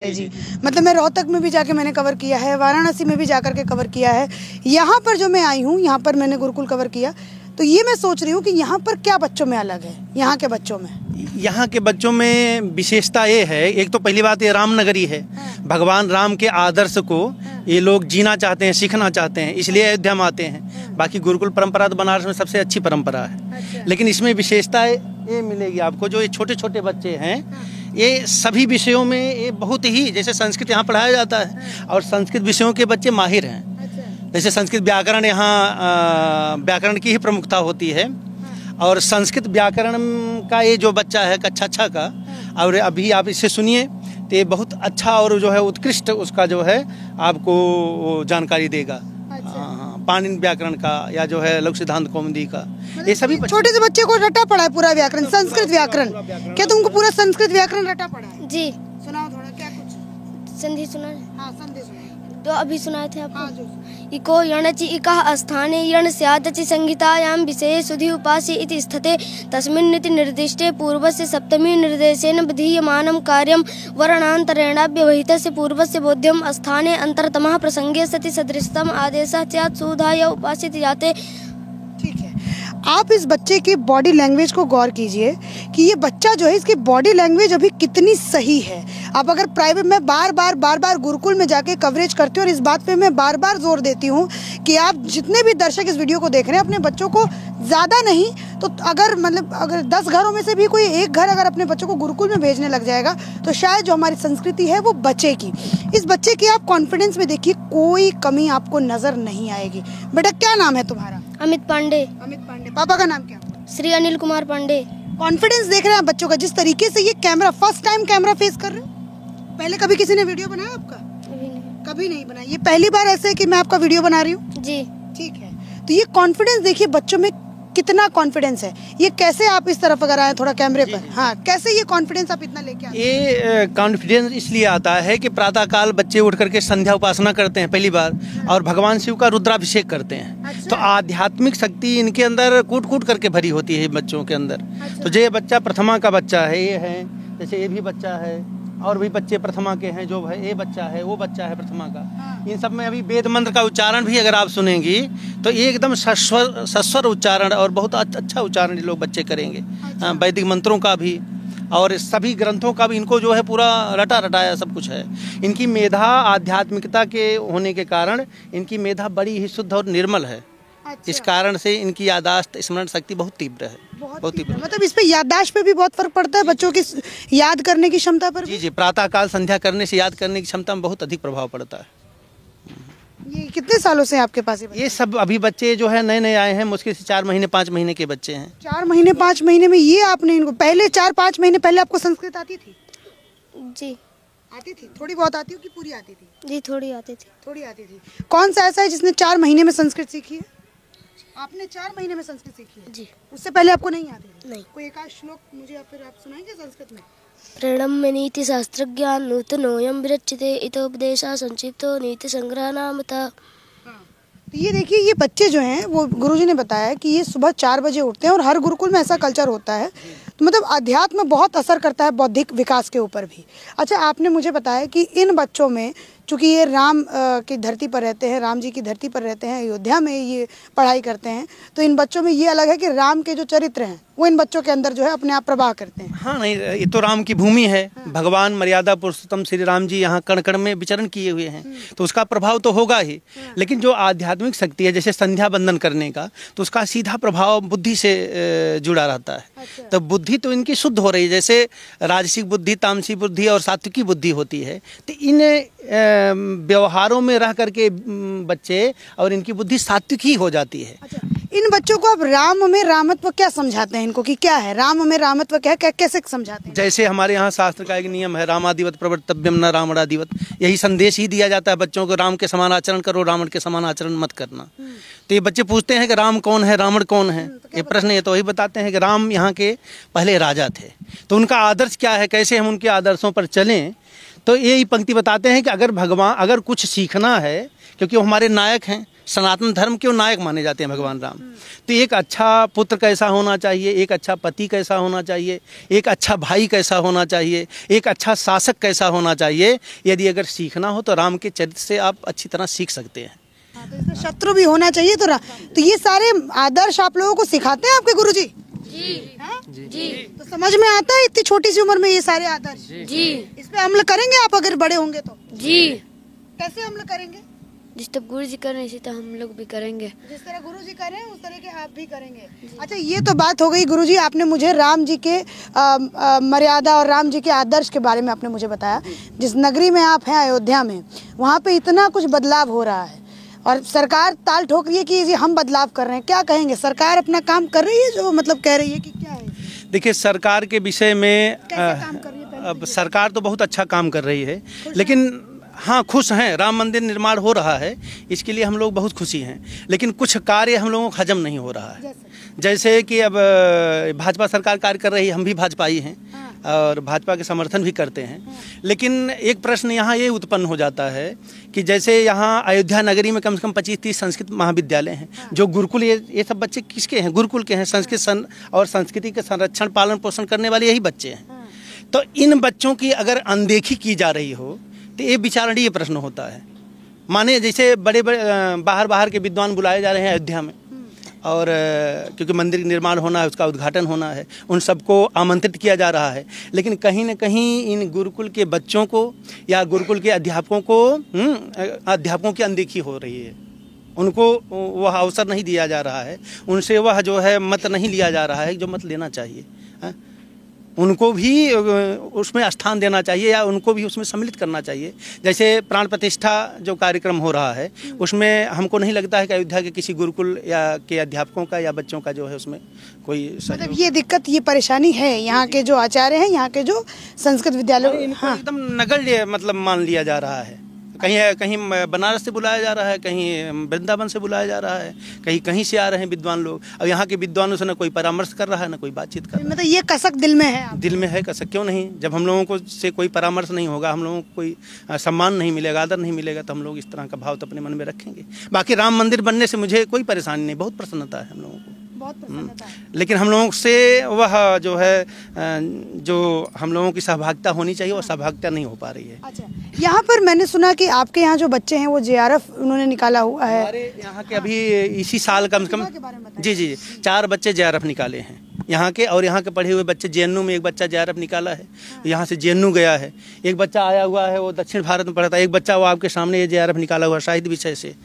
जी, मतलब मैं रोहतक में भी जाके मैंने कवर किया है, वाराणसी में भी जाकर के कवर किया है। यहाँ पर जो मैं आई हूँ, यहाँ पर मैंने गुरुकुल कवर किया, तो ये मैं सोच रही हूँ कि यहाँ पर क्या बच्चों में अलग है। यहाँ के बच्चों में विशेषता ये है, एक तो पहली बात ये रामनगरी है। भगवान राम के आदर्श को ये लोग जीना चाहते हैं, सीखना चाहते हैं, इसलिए अयोध्या में आते हैं। बाकी गुरुकुल परंपरा तो बनारस में सबसे अच्छी परंपरा है। लेकिन इसमें विशेषता ये मिलेगी आपको, जो ये छोटे छोटे बच्चे हैं, ये सभी विषयों में ये बहुत ही, जैसे संस्कृत यहाँ पढ़ाया जाता है और संस्कृत विषयों के बच्चे माहिर हैं। जैसे संस्कृत व्याकरण, यहाँ व्याकरण की ही प्रमुखता होती है और संस्कृत व्याकरण का ये जो बच्चा है कक्षा का, और अभी आप इससे सुनिए तो ये बहुत अच्छा और जो है उत्कृष्ट उसका जो है आपको जानकारी देगा। पाणिनि व्याकरण का या जो है लघु सिद्धांत कौमुदी का, ये सभी छोटे से बच्चे को रटा पड़ा है पूरा व्याकरण, संस्कृत व्याकरण। क्या तुमको पूरा संस्कृत व्याकरण रटा पड़ा है? जी। सुनाओ थोड़ा, क्या कुछ संधि सुना? हाँ, संधि सुनाओ। तो अभी सुनाए थे आपको। हाँ, इको यणचि इकः स्थाने यण स्यादचि संहितायां विषये सुधि उपास्य इति स्थिते तस्मिन्निति निर्दिष्टे पूर्वस्य सप्तमी निर्देशेन विधीयमानं कार्यं वर्णान्तरेणाव्यवहितस्य पूर्वस्य बोध्यं स्थाने अन्तरतमः प्रसंगे सति सदृशतम आदेशः स्यात् सुधाय उपासित जाते। ठीक है, आप इस बच्चे की बॉडी लैंग्वेज को गौर कीजिए कि ये बच्चा जो है, इसकी बॉडी लैंग्वेज अभी कितनी सही है। आप अगर प्राइवेट में बार बार गुरुकुल में जाके कवरेज करते हो, और इस बात पे मैं बार बार जोर देती हूँ कि आप जितने भी दर्शक इस वीडियो को देख रहे हैं, अपने बच्चों को ज़्यादा नहीं तो अगर 10 घरों में से भी कोई एक घर अगर अपने बच्चों को गुरुकुल में भेजने लग जाएगा तो शायद जो हमारी संस्कृति है वो बचेगी। इस बच्चे की आप कॉन्फिडेंस में देखिए, कोई कमी आपको नज़र नहीं आएगी। बेटा, क्या नाम है तुम्हारा? अमित पांडे। अमित पांडे। पापा का नाम क्या? श्री अनिल कुमार पांडे। कॉन्फिडेंस देख रहे हैं आप बच्चों का, जिस तरीके से ये camera, first time camera face कर रहे हो। पहले कभी किसी ने वीडियो बनाया आपका? कभी नहीं बनाया। ये पहली बार ऐसे है कि मैं आपका वीडियो बना रही हूँ? जी। ठीक है, तो ये कॉन्फिडेंस देखिए बच्चों में कितना कॉन्फिडेंस है। ये कैसे आप इस तरफ अगर आए थोड़ा कैमरे पर, हाँ, कैसे ये कॉन्फिडेंस आप इतना लेके आए? ये कॉन्फिडेंस इसलिए आता है कि प्रातःकाल बच्चे उठ करके संध्या उपासना करते हैं पहली बार, और भगवान शिव का रुद्राभिषेक करते हैं। अच्छा। तो आध्यात्मिक शक्ति इनके अंदर कूट कूट करके भरी होती है बच्चों के अंदर। अच्छा। तो जो ये बच्चा प्रथमा का बच्चा है, ये है, जैसे ये भी बच्चा है और भी बच्चे प्रथमा के हैं, जो है ये बच्चा है, वो बच्चा है प्रथमा का। इन सब में अभी वेद मंत्र का उच्चारण भी अगर आप सुनेंगी तो ये एकदम सस्वर उच्चारण और बहुत अच्छा उच्चारण लोग बच्चे करेंगे। अच्छा। वैदिक मंत्रों का भी और सभी ग्रंथों का भी इनको जो है पूरा रटाया सब कुछ है। इनकी मेधा आध्यात्मिकता के होने के कारण इनकी मेधा बड़ी ही शुद्ध और निर्मल है। अच्छा। इस कारण से इनकी याददाश्त, स्मरण शक्ति बहुत तीव्र है। बहुत तीव्र। मतलब इस पे याददाश्त पे भी बहुत फर्क पड़ता है, बच्चों की याद करने की क्षमता पर भी? जी, प्रातःकाल संध्या करने से याद करने की क्षमता में बहुत अधिक प्रभाव पड़ता है। ये कितने सालों से आपके पास ये सब अभी बच्चे जो है नए आए हैं, मुश्किल से 4 महीने 5 महीने के बच्चे हैं। 4 महीने 5 महीने में ये आपने इनको, पहले 4-5 महीने पहले आपको संस्कृत आती थी? जी। आती थी, थोड़ी बहुत आती हो कि पूरी आती थी? जी, थोड़ी आती थी। थोड़ी आती थी। कौन सा ऐसा है जिसने 4 महीने में संस्कृत सीखी है? आपने 4 महीने में संस्कृत सीखी है? जी। उससे पहले आपको नहीं आती थी? नहीं। कोई एक आध श्लोक मुझे आप सुनाएंगे संस्कृत में? प्रणम्य नीति शास्त्रज्ञान नूतनोऽयं विरच्यते इतोपदेशः संक्षिप्तो नीति संग्रह नामतः। तो ये देखिए, ये बच्चे जो हैं वो गुरुजी ने बताया कि ये सुबह 4 बजे उठते हैं, और हर गुरुकुल में ऐसा कल्चर होता है। तो मतलब अध्यात्म बहुत असर करता है बौद्धिक विकास के ऊपर भी। अच्छा, आपने मुझे बताया कि इन बच्चों में, चूँकि ये राम की धरती पर रहते हैं, राम जी की धरती पर रहते हैं, अयोध्या में ये पढ़ाई करते हैं, तो इन बच्चों में ये अलग है कि राम के जो चरित्र हैं वो इन बच्चों के अंदर जो है अपने आप प्रवाह करते हैं। हाँ, नहीं, ये तो राम की भूमि है। भगवान मर्यादा पुरुषोत्तम श्री राम जी यहाँ कण कण में विचरण किए हुए हैं, तो उसका प्रभाव तो होगा ही। लेकिन जो आध्यात्मिक शक्ति है, जैसे संध्या बंदन करने का, तो उसका सीधा प्रभाव बुद्धि से जुड़ा रहता है। अच्छा। तो बुद्धि तो इनकी शुद्ध हो रही है, जैसे राजसिक बुद्धि, तामसिक बुद्धि और सात्विकी बुद्धि होती है। तो इन व्यवहारों में रह करके बच्चे और इनकी बुद्धि सात्विक ही हो जाती है। अच्छा, इन बच्चों को आप राम में रामत्व क्या समझाते हैं इनको, कि क्या है राम में रामत्व, क्या है, कैसे समझाते हैं? जैसे हमारे यहाँ शास्त्र का एक नियम है, रामादिवत प्रवर्तव्यम न रावणादिवत। यही संदेश ही दिया जाता है बच्चों को, राम के समान आचरण करो, रावण के समान आचरण मत करना। तो ये बच्चे पूछते हैं कि राम कौन है, रावण कौन है, ये प्रश्न है। तो वही बताते हैं कि राम यहाँ के पहले राजा थे, तो उनका आदर्श क्या है, कैसे हम उनके आदर्शों पर चलें। तो यही पंक्ति बताते हैं कि अगर कुछ सीखना है, क्योंकि वो हमारे नायक हैं, सनातन धर्म के वो नायक माने जाते हैं भगवान राम। तो एक अच्छा पुत्र कैसा होना चाहिए, एक अच्छा पति कैसा होना चाहिए, एक अच्छा भाई कैसा होना चाहिए, एक अच्छा शासक कैसा होना चाहिए, यदि अगर सीखना हो तो राम के चरित्र से आप अच्छी तरह सीख सकते हैं। तो इसमें शत्रु भी होना चाहिए। तो ये सारे आदर्श आप लोगों को सिखाते हैं आपके गुरुजी? जी जी। तो समझ में आता है इतनी छोटी सी उम्र में ये सारे आदर्श? जी। इस पे अमल करेंगे आप अगर बड़े होंगे तो? जी। कैसे अमल करेंगे? जिस तरह गुरु जी कर रहे हैं इसी तरह हम लोग भी करेंगे। जिस तरह गुरु जी कर रहे हैं उस तरह के आप भी करेंगे। अच्छा, ये तो बात हो गई गुरु जी, आपने मुझे राम जी के मर्यादा और राम जी के आदर्श के बारे में आपने मुझे बताया। जिस नगरी में आप हैं, अयोध्या में, वहाँ पे इतना कुछ बदलाव हो रहा है और सरकार ताल ठोक रही है कि हम बदलाव कर रहे हैं। क्या कहेंगे, सरकार अपना काम कर रही है जो मतलब कह रही है कि क्या है? देखिए, सरकार के विषय में काम कर रही है? अब सरकार तो बहुत अच्छा काम कर रही है, लेकिन हाँ, खुश हैं। राम मंदिर निर्माण हो रहा है, इसके लिए हम लोग बहुत खुशी हैं, लेकिन कुछ कार्य हम लोगों को हजम नहीं हो रहा है। जैसे कि अब भाजपा सरकार कार्य कर रही है, हम भी भाजपाई हैं और भाजपा के समर्थन भी करते हैं, लेकिन एक प्रश्न यहाँ ये उत्पन्न हो जाता है कि जैसे यहाँ अयोध्या नगरी में कम से कम 25-30 संस्कृत महाविद्यालय हैं, जो गुरुकुल, ये सब बच्चे किसके हैं? गुरुकुल के हैं। संस्कृत और संस्कृति के संरक्षण पालन पोषण करने वाले यही बच्चे हैं। तो इन बच्चों की अगर अनदेखी की जा रही हो तो ये विचारणीय प्रश्न होता है। माने जैसे बड़े बड़े बाहर के विद्वान बुलाए जा रहे हैं अयोध्या में, और क्योंकि मंदिर निर्माण होना है, उसका उद्घाटन होना है, उन सबको आमंत्रित किया जा रहा है, लेकिन कहीं न कहीं इन गुरुकुल के बच्चों को या गुरुकुल के अध्यापकों की अनदेखी हो रही है। उनको वह अवसर नहीं दिया जा रहा है, उनसे वह जो है मत नहीं लिया जा रहा है जो मत लेना चाहिए। उनको भी उसमें स्थान देना चाहिए या उनको भी उसमें सम्मिलित करना चाहिए। जैसे प्राण प्रतिष्ठा जो कार्यक्रम हो रहा है, उसमें हमको नहीं लगता है कि अयोध्या के किसी गुरुकुल या के अध्यापकों का या बच्चों का जो है उसमें कोई मतलब ये दिक्कत, ये परेशानी है यहाँ के जो आचार्य हैं, यहाँ के जो संस्कृत विद्यालय, इनको एकदम नगण्य मतलब मान लिया जा रहा है। कहीं बनारस से बुलाया जा रहा है, कहीं वृंदावन से बुलाया जा रहा है, कहीं से आ रहे हैं विद्वान लोग। अब यहाँ के विद्वानों से न कोई परामर्श कर रहा है, न कोई बातचीत कर रहा है। मतलब ये कसक दिल में है? दिल में है कसक, क्यों नहीं। जब हम लोगों को से कोई परामर्श नहीं होगा, हम लोगों को कोई सम्मान नहीं मिलेगा, आदर नहीं मिलेगा, तो हम लोग इस तरह का भाव तो अपने मन में रखेंगे। बाकी राम मंदिर बनने से मुझे कोई परेशानी नहीं, बहुत प्रसन्नता है हम लोगों को, बहुत प्रसन्नता है। लेकिन हम लोगों से वह जो है जो हम लोगों की सहभागिता होनी चाहिए, वो सहभागिता नहीं हो पा रही है। अच्छा, यहाँ पर मैंने सुना कि आपके यहाँ जो बच्चे हैं वो JRF उन्होंने निकाला हुआ है। हमारे यहाँ के अभी इसी साल कम से कम जी 4 बच्चे JRF निकाले हैं यहाँ के, और यहाँ के पढ़े हुए बच्चे JNU में एक बच्चा JRF निकाला है, यहाँ से JNU गया है। एक बच्चा आया हुआ है, वो दक्षिण भारत में पढ़ता है। एक बच्चा वो आपके सामने ये JRF निकाला हुआ साहित्य विषय से।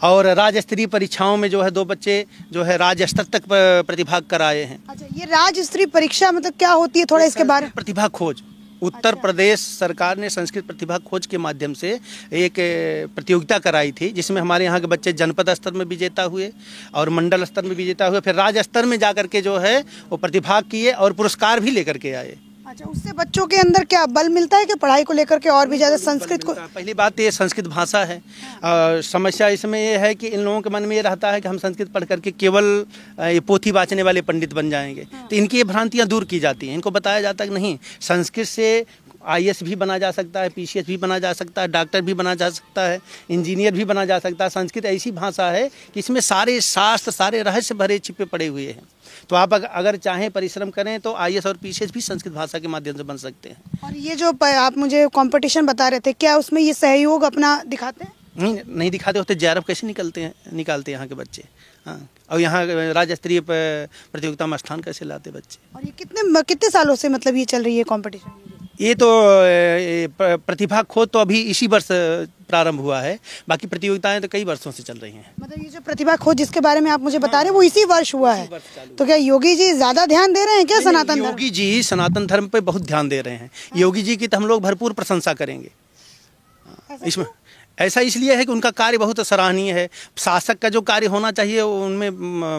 और राज्य स्तरीय परीक्षाओं में जो है 2 बच्चे जो है राज्य स्तर तक प्रतिभाग कराए हैं। अच्छा, ये राज्य स्तरीय परीक्षा मतलब क्या होती है, थोड़ा इसके बारे में? प्रतिभा खोज, उत्तर प्रदेश सरकार ने संस्कृत प्रतिभा खोज के माध्यम से एक प्रतियोगिता कराई थी, जिसमें हमारे यहाँ के बच्चे जनपद स्तर में विजेता हुए और मंडल स्तर में विजेता हुए, फिर राज्य स्तर में जाकर के जो है वो प्रतिभाग किए और पुरस्कार भी लेकर के आए। अच्छा, उससे बच्चों के अंदर क्या बल मिलता है कि पढ़ाई को लेकर के और भी ज़्यादा संस्कृत को? पहली बात ये संस्कृत भाषा है। समस्या इसमें ये है कि इन लोगों के मन में ये रहता है कि हम संस्कृत पढ़ करके केवल ये पोथी बाँचने वाले पंडित बन जाएंगे। तो इनकी ये भ्रांतियाँ दूर की जाती हैं। इनको बताया जाता है कि नहीं, संस्कृत से IAS भी बना जा सकता है, PCS भी बना जा सकता है, डॉक्टर भी बना जा सकता है, इंजीनियर भी बना जा सकता है। संस्कृत ऐसी भाषा है कि इसमें सारे शास्त्र, सारे रहस्य भरे छिपे पड़े हुए हैं। तो आप अगर चाहें परिश्रम करें तो IAS और PCS भी संस्कृत भाषा के माध्यम से बन सकते हैं। और ये जो आप मुझे कंपटीशन बता रहे थे, क्या उसमें ये सहयोग अपना दिखाते हैं? नहीं दिखाते होते। JRF कैसे निकालते हैं यहाँ के बच्चे? हाँ, और यहाँ राज्य स्तरीय प्रतियोगिता में स्थान कैसे लाते बच्चे? और ये कितने सालों से मतलब ये चल रही है कंपटीशन? ये तो प्रतिभा खोज तो अभी इसी वर्ष प्रारंभ हुआ है, बाकी प्रतियोगिताएं तो कई वर्षों से चल रही हैं। मतलब ये जो प्रतिभा खोज जिसके बारे में आप मुझे बता रहे हैं वो इसी वर्ष हुआ है। तो क्या योगी जी ज्यादा ध्यान दे रहे हैं क्या सनातन धर्म? योगी जी सनातन धर्म पे बहुत ध्यान दे रहे हैं। योगी जी की तो हम लोग भरपूर प्रशंसा करेंगे। इसमें ऐसा इसलिए है कि उनका कार्य बहुत सराहनीय है। शासक का जो कार्य होना चाहिए उनमें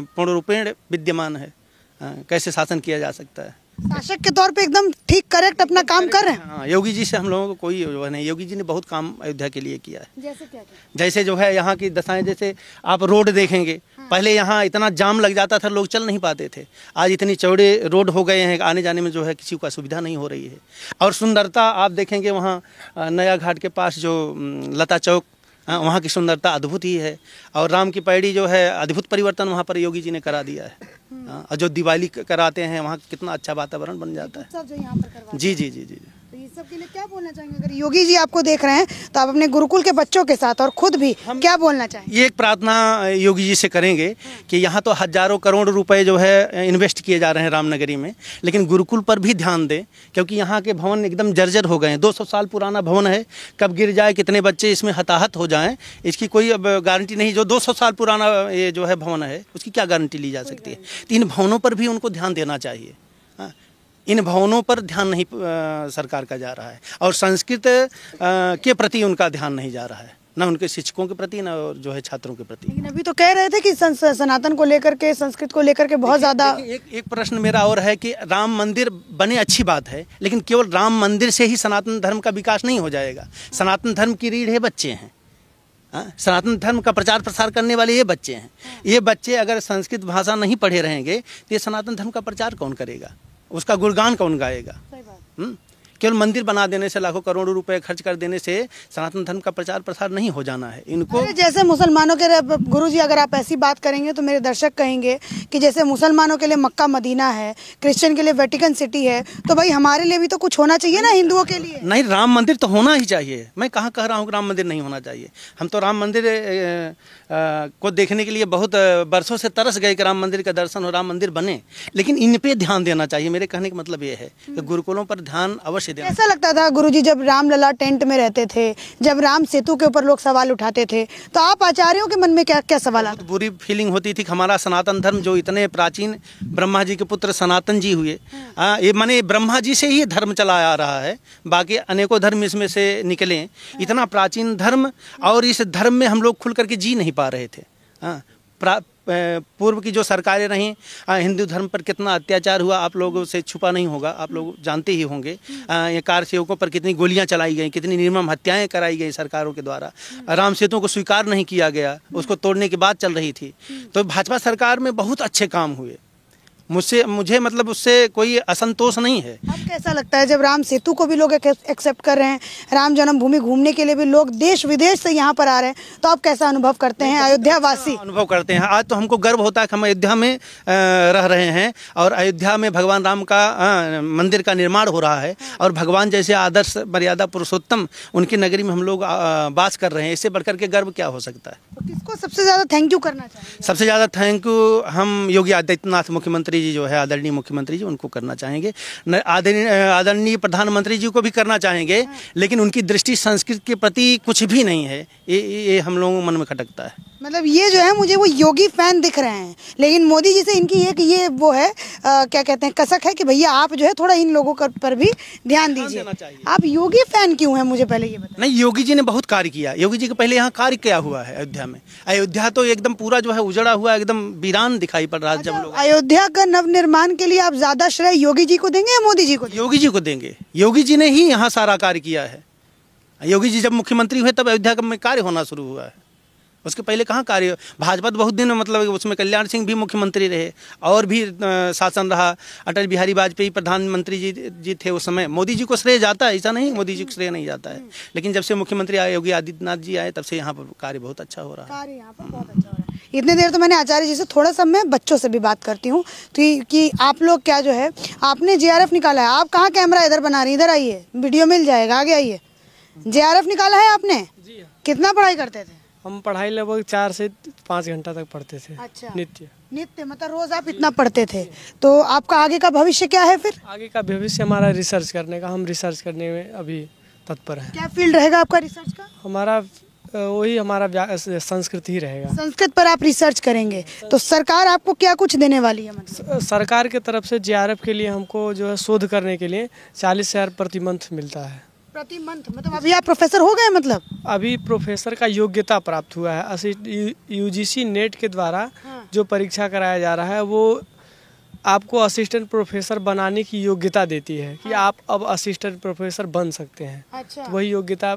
पूर्ण रूपेण विद्यमान है। कैसे शासन किया जा सकता है, शासक के तौर पे एकदम ठीक करेक्ट अपना काम कर रहे हैं। हाँ, योगी जी से हम लोगों को कोई वो नहीं। योगी जी ने बहुत काम अयोध्या के लिए किया है। जैसे क्या? जैसे जो है यहाँ की दशाएं, जैसे आप रोड देखेंगे, पहले यहाँ इतना जाम लग जाता था, लोग चल नहीं पाते थे। आज इतनी चौड़े रोड हो गए हैं, आने जाने में जो है किसी को असुविधा नहीं हो रही है। और सुंदरता आप देखेंगे वहाँ नया घाट के पास जो लता चौक हाँ, वहाँ की सुंदरता अद्भुत ही है। और राम की पैड़ी जो है अद्भुत परिवर्तन वहाँ पर योगी जी ने करा दिया है। हाँ, और जो दिवाली कराते हैं वहाँ कितना अच्छा वातावरण बन जाता है। सब जो यहाँ पर करवाते हैं। जी जी जी जी। तो ये सब के लिए क्या बोलना चाहेंगे? अगर योगी जी आपको देख रहे हैं तो आप अपने गुरुकुल के बच्चों के साथ और खुद भी क्या बोलना चाहेंगे? ये एक प्रार्थना योगी जी से करेंगे कि यहाँ तो हजारों करोड़ रुपए जो है इन्वेस्ट किए जा रहे हैं रामनगरी में, लेकिन गुरुकुल पर भी ध्यान दें, क्योंकि यहाँ के भवन एकदम जर्जर हो गए हैं। 200 साल पुराना भवन है, कब गिर जाए, कितने बच्चे इसमें हताहत हो जाएं, इसकी कोई अब गारंटी नहीं। जो 200 साल पुराना ये जो है भवन है, उसकी क्या गारंटी ली जा सकती है? तो इन भवनों पर भी उनको ध्यान देना चाहिए। हाँ, इन भवनों पर ध्यान नहीं सरकार का जा रहा है, और संस्कृत के प्रति उनका ध्यान नहीं जा रहा है, ना उनके शिक्षकों के प्रति, ना जो है छात्रों के प्रति। लेकिन अभी तो कह रहे थे कि सनातन को लेकर के, संस्कृत को लेकर के बहुत ज़्यादा। एक प्रश्न मेरा और है कि राम मंदिर बने अच्छी बात है, लेकिन केवल राम मंदिर से ही सनातन धर्म का विकास नहीं हो जाएगा। सनातन धर्म की रीढ़ है बच्चे हैं। सनातन धर्म का प्रचार प्रसार करने वाले ये बच्चे हैं। ये बच्चे अगर संस्कृत भाषा नहीं पढ़े रहेंगे तो ये सनातन धर्म का प्रचार कौन करेगा, उसका गुणगान कौन गाएगा? केवल मंदिर बना देने से, लाखों करोड़ों रुपए खर्च कर देने से सनातन धर्म का प्रचार प्रसार नहीं हो जाना है। इनको जैसे मुसलमानों के गुरुजी, अगर आप ऐसी बात करेंगे तो मेरे दर्शक कहेंगे कि जैसे मुसलमानों के लिए मक्का मदीना है, क्रिश्चियन के लिए वेटिकन सिटी है, तो भाई हमारे लिए भी तो कुछ होना चाहिए ना, हिंदुओं के लिए। नहीं, राम मंदिर तो होना ही चाहिए। मैं कहाँ कह रहा हूँ राम मंदिर नहीं होना चाहिए। हम तो राम मंदिर को देखने के लिए बहुत बरसों से तरस गए कि राम मंदिर का दर्शन हो, राम मंदिर बने, लेकिन इन पे ध्यान देना चाहिए। मेरे कहने का मतलब ये है कि गुरुकुलों पर ध्यान अवश्य। ऐसा लगता था गुरुजी जब रामलला टेंट में रहते थे, जब राम सेतु के ऊपर लोग सवाल उठाते थे, तो आप आचार्यों के मन में क्या क्या सवाल आते? बुरी फीलिंग होती थी कि हमारा सनातन धर्म जो इतने प्राचीन, ब्रह्मा जी के पुत्र सनातन जी हुए, ये माने ब्रह्मा जी से ही धर्म चला आ रहा है, बाकी अनेकों धर्म इसमें से निकले। इतना प्राचीन धर्म, और इस धर्म में हम लोग खुल करके जी नहीं पा रहे थे। पूर्व की जो सरकारें रहीं, हिंदू धर्म पर कितना अत्याचार हुआ आप लोगों से छुपा नहीं होगा, आप लोग जानते ही होंगे। ये कार सेवकों पर कितनी गोलियां चलाई गई, कितनी निर्मम हत्याएं कराई गई सरकारों के द्वारा। राम सेतु को स्वीकार नहीं किया गया, उसको तोड़ने की बात चल रही थी। तो भाजपा सरकार में बहुत अच्छे काम हुए, मुझे मतलब उससे कोई असंतोष नहीं है। अब कैसा लगता है जब राम सेतु को भी लोग एक्सेप्ट कर रहे हैं, राम जन्मभूमि घूमने के लिए भी लोग देश विदेश से यहाँ पर आ रहे हैं, तो आप कैसा अनुभव करते हैं? अयोध्या वासी अनुभव करते हैं। आज तो हमको गर्व होता है कि हम अयोध्या में रह रहे हैं, और अयोध्या में भगवान राम का मंदिर का निर्माण हो रहा है, और भगवान जैसे आदर्श मर्यादा पुरुषोत्तम उनकी नगरी में हम लोग वास कर रहे हैं। इससे बढ़कर के गर्व क्या हो सकता है? तो किसको सबसे ज़्यादा थैंक यू करना चाहिए? सबसे ज़्यादा थैंक यू हम योगी आदित्यनाथ मुख्यमंत्री जी जो है, आदरणीय मुख्यमंत्री जी, उनको करना चाहेंगे। आदरणीय प्रधानमंत्री जी को भी करना चाहेंगे, लेकिन उनकी दृष्टि संस्कृत के प्रति कुछ भी नहीं है। ये हम लोगों को मन में खटकता है। मतलब ये जो है, मुझे वो योगी फैन दिख रहे हैं, लेकिन मोदी जी से इनकी एक ये वो है, क्या कहते हैं, कसक है कि भैया आप जो है थोड़ा इन लोगों पर भी ध्यान दीजिए। आप योगी फैन क्यों हैं, मुझे पहले ये बताइए। नहीं, योगी जी ने बहुत कार्य किया। योगी जी के पहले यहाँ कार्य क्या हुआ है अयोध्या में? अयोध्या तो एकदम पूरा जो है उजड़ा हुआ, एकदम वीरान दिखाई पड़ रहा है। जब लोग अयोध्या का नवनिर्माण के लिए आप ज्यादा श्रेय योगी जी को देंगे या मोदी जी को? योगी जी को देंगे। योगी जी ने ही यहाँ सारा कार्य किया है। योगी जी जब मुख्यमंत्री हुए तब अयोध्या में कार्य होना शुरू हुआ है, उसके पहले कहाँ कार्य? भाजपा तो बहुत दिन मतलब उसमें कल्याण सिंह भी मुख्यमंत्री रहे, और भी शासन रहा। अटल बिहारी वाजपेयी प्रधानमंत्री जी थे उस समय। मोदी जी को श्रेय जाता है, ऐसा नहीं मोदी जी को श्रेय नहीं जाता है, लेकिन जब से मुख्यमंत्री आए, योगी आदित्यनाथ जी आए, तब से यहाँ पर कार्य बहुत अच्छा हो रहा है। कार्य यहाँ पर बहुत अच्छा हो रहा है। इतने देर तो मैंने आचार्य जी से, थोड़ा सा मैं बच्चों से भी बात करती हूँ कि आप लोग क्या जो है, आपने JRF निकाला है। आप कहाँ कैमरा इधर बना रही? इधर आइए, वीडियो मिल जाएगा, आगे आइए। JRF निकाला है आपने? जी। कितना पढ़ाई करते थे? हम पढ़ाई लगभग 4 से 5 घंटा तक पढ़ते थे। अच्छा। नित्य मतलब रोज आप इतना पढ़ते थे। तो आपका आगे का भविष्य क्या है फिर? आगे का भविष्य हमारा रिसर्च करने का, हम रिसर्च करने में अभी तत्पर हैं। क्या फील्ड रहेगा आपका रिसर्च का? हमारा वही हमारा संस्कृत ही रहेगा। संस्कृत पर आप रिसर्च करेंगे, तो सरकार आपको क्या कुछ देने वाली है? मतलब सरकार के तरफ से JRF के लिए हमको जो है शोध करने के लिए 40,000 प्रति मंथ मिलता है। प्रति मंथ? मतलब अभी आप प्रोफेसर हो गए? मतलब अभी प्रोफेसर का योग्यता प्राप्त हुआ है। UGC नेट के द्वारा जो परीक्षा कराया जा रहा है, वो आपको असिस्टेंट प्रोफेसर बनाने की योग्यता देती है कि आप अब असिस्टेंट प्रोफेसर बन सकते हैं। अच्छा। वही योग्यता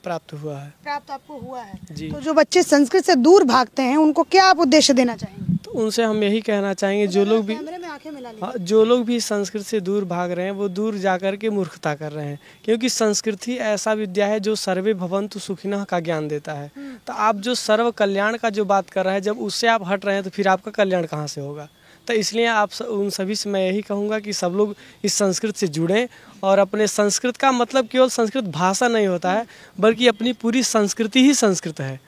प्राप्त हुआ है। प्राप्त आपको हुआ है जी। तो जो बच्चे संस्कृत से दूर भागते हैं, उनको क्या आप उद्देश्य देना चाहेंगे? तो उनसे हम यही कहना चाहेंगे, जो लोग भी आंखें मिला ली। हाँ, जो लोग भी संस्कृत से दूर भाग रहे हैं वो दूर जाकर के मूर्खता कर रहे हैं, क्योंकि संस्कृत ही ऐसा विद्या है जो सर्वे भवन्तु सुखिनः का ज्ञान देता है। तो आप जो सर्व कल्याण का जो बात कर रहे हैं, जब उससे आप हट रहे हैं तो फिर आपका कल्याण कहाँ से होगा। तो इसलिए आप उन सभी से मैं यही कहूँगा कि सब लोग इस संस्कृत से जुड़ें, और अपने संस्कृत का मतलब केवल संस्कृत भाषा नहीं होता है, बल्कि अपनी पूरी संस्कृति ही संस्कृत है।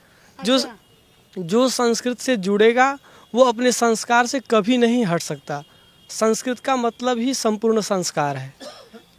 जो संस्कृत से जुड़ेगा वो अपने संस्कार से कभी नहीं हट सकता। संस्कृत का मतलब ही संपूर्ण संस्कार है,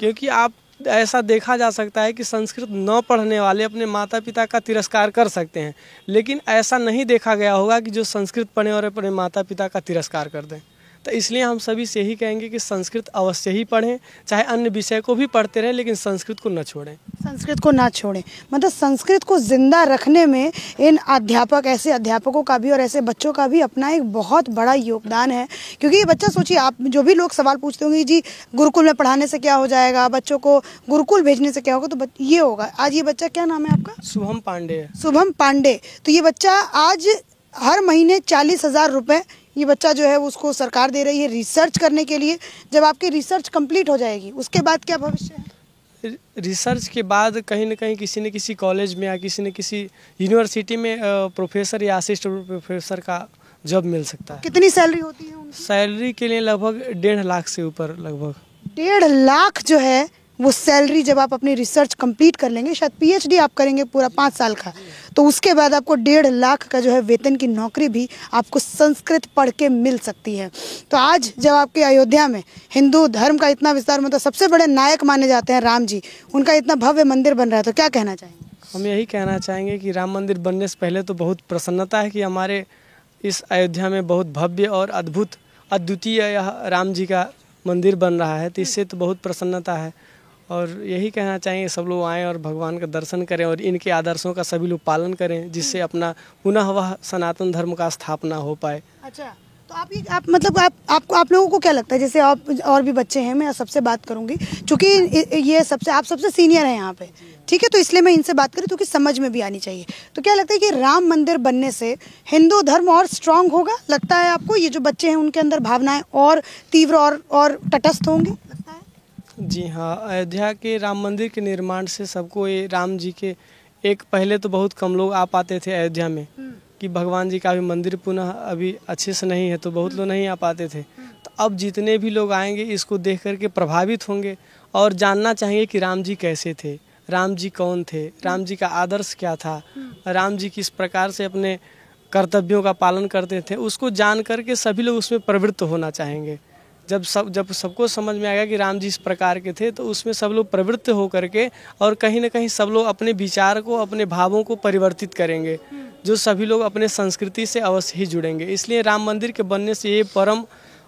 क्योंकि आप ऐसा देखा जा सकता है कि संस्कृत न पढ़ने वाले अपने माता पिता का तिरस्कार कर सकते हैं, लेकिन ऐसा नहीं देखा गया होगा कि जो संस्कृत पढ़ें और अपने माता पिता का तिरस्कार कर दें। तो इसलिए हम सभी से यही कहेंगे कि संस्कृत अवश्य ही पढ़ें, चाहे अन्य विषय को भी पढ़ते रहें, लेकिन संस्कृत को न छोड़ें। संस्कृत को ना छोड़ें, मतलब संस्कृत को जिंदा रखने में इन अध्यापक, ऐसे अध्यापकों का भी और ऐसे बच्चों का भी अपना एक बहुत बड़ा योगदान है। क्योंकि ये बच्चा, सोचिए आप, जो भी लोग सवाल पूछते होंगे जी गुरुकुल में पढ़ाने से क्या हो जाएगा, बच्चों को गुरुकुल भेजने से क्या होगा, तो ये होगा। आज ये बच्चा, क्या नाम है आपका? शुभम पांडे। शुभम पांडे। तो ये बच्चा आज हर महीने 40,000 रुपये ये बच्चा जो है उसको सरकार दे रही है रिसर्च करने के लिए। जब आपकी रिसर्च कंप्लीट हो जाएगी उसके बाद क्या भविष्य है? रिसर्च के बाद कहीं न कहीं किसी न किसी कॉलेज में या किसी न किसी यूनिवर्सिटी में प्रोफेसर या असिस्टेंट प्रोफेसर का जॉब मिल सकता है। कितनी सैलरी होती है उनकी? सैलरी के लिए लगभग 1.5 लाख से ऊपर, लगभग 1.5 लाख जो है वो सैलरी जब आप अपनी रिसर्च कंप्लीट कर लेंगे, शायद पीएचडी आप करेंगे पूरा 5 साल का, तो उसके बाद आपको 1.5 लाख का जो है वेतन की नौकरी भी आपको संस्कृत पढ़ के मिल सकती है। तो आज जब आपके अयोध्या में हिंदू धर्म का इतना विस्तार, मतलब सबसे बड़े नायक माने जाते हैं राम जी, उनका इतना भव्य मंदिर बन रहा है, तो क्या कहना चाहेंगे? हम यही कहना चाहेंगे कि राम मंदिर बनने से पहले तो बहुत प्रसन्नता है कि हमारे इस अयोध्या में बहुत भव्य और अद्भुत अद्वितीय यह राम जी का मंदिर बन रहा है, तो इससे तो बहुत प्रसन्नता है। और यही कहना चाहेंगे सब लोग आएँ और भगवान का दर्शन करें और इनके आदर्शों का सभी लोग पालन करें, जिससे अपना पुनः वह सनातन धर्म का स्थापना हो पाए। अच्छा, तो आप लोगों को क्या लगता है, जैसे आप और भी बच्चे हैं, मैं सबसे बात करूंगी क्योंकि ये आप सबसे सीनियर हैं यहाँ पे, ठीक है, तो इसलिए मैं इनसे बात करूँ क्योंकि समझ में भी आनी चाहिए। तो क्या लगता है कि राम मंदिर बनने से हिंदू धर्म और स्ट्रांग होगा? लगता है आपको ये जो बच्चे हैं उनके अंदर भावनाएं और तीव्र और तटस्थ होंगे, लगता है? जी हाँ, अयोध्या के राम मंदिर के निर्माण से सबको ये राम जी के, एक पहले तो बहुत कम लोग आ पाते थे अयोध्या में कि भगवान जी का भी मंदिर पुनः अभी अच्छे से नहीं है, तो बहुत लोग नहीं आ पाते थे। तो अब जितने भी लोग आएंगे इसको देख करके प्रभावित होंगे और जानना चाहिए कि राम जी कैसे थे, राम जी कौन थे, राम जी का आदर्श क्या था, राम जी किस प्रकार से अपने कर्तव्यों का पालन करते थे, उसको जान करके सभी लोग उसमें प्रवृत्त होना चाहेंगे। जब सबको समझ में आएगा कि राम जी इस प्रकार के थे, तो उसमें सब लोग प्रवृत्त हो करके और कहीं ना कहीं सब लोग अपने विचार को, अपने भावों को परिवर्तित करेंगे, जो सभी लोग अपने संस्कृति से अवश्य ही जुड़ेंगे। इसलिए राम मंदिर के बनने से ये परम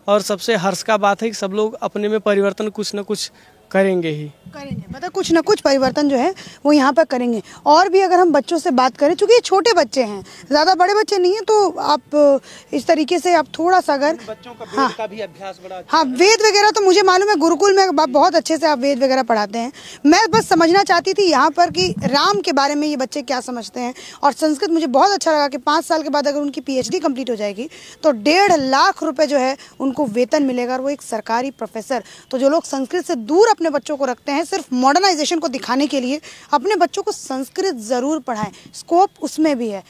और सबसे हर्ष का बात है कि सब लोग अपने में परिवर्तन कुछ न कुछ करेंगे ही करेंगे, मतलब कुछ ना कुछ परिवर्तन जो है वो यहाँ पर करेंगे। और भी अगर हम बच्चों से बात करें, चूंकि ये छोटे बच्चे हैं, ज़्यादा बड़े बच्चे नहीं हैं, तो आप इस तरीके से आप थोड़ा सा अगर बच्चों का वेद का भी अभ्यास बड़ा अच्छा हाँ, वेद वगैरह तो मुझे मालूम है, गुरुकुल में बहुत अच्छे से आप वेद वगैरह पढ़ाते हैं। मैं बस समझना चाहती थी यहाँ पर कि राम के बारे में ये बच्चे क्या समझते हैं। और संस्कृत मुझे बहुत अच्छा लगा कि 5 साल के बाद अगर उनकी PhD कंप्लीट हो जाएगी तो 1.5 लाख रुपये जो है उनको वेतन मिलेगा, और वो एक सरकारी प्रोफेसर। तो जो लोग संस्कृत से दूर अपने बच्चों को रखते हैं सिर्फ मॉडर्नाइजेशन को दिखाने के लिए, अपने बच्चों को संस्कृत ज़रूर पढ़ाएं, स्कोप उसमें भी है।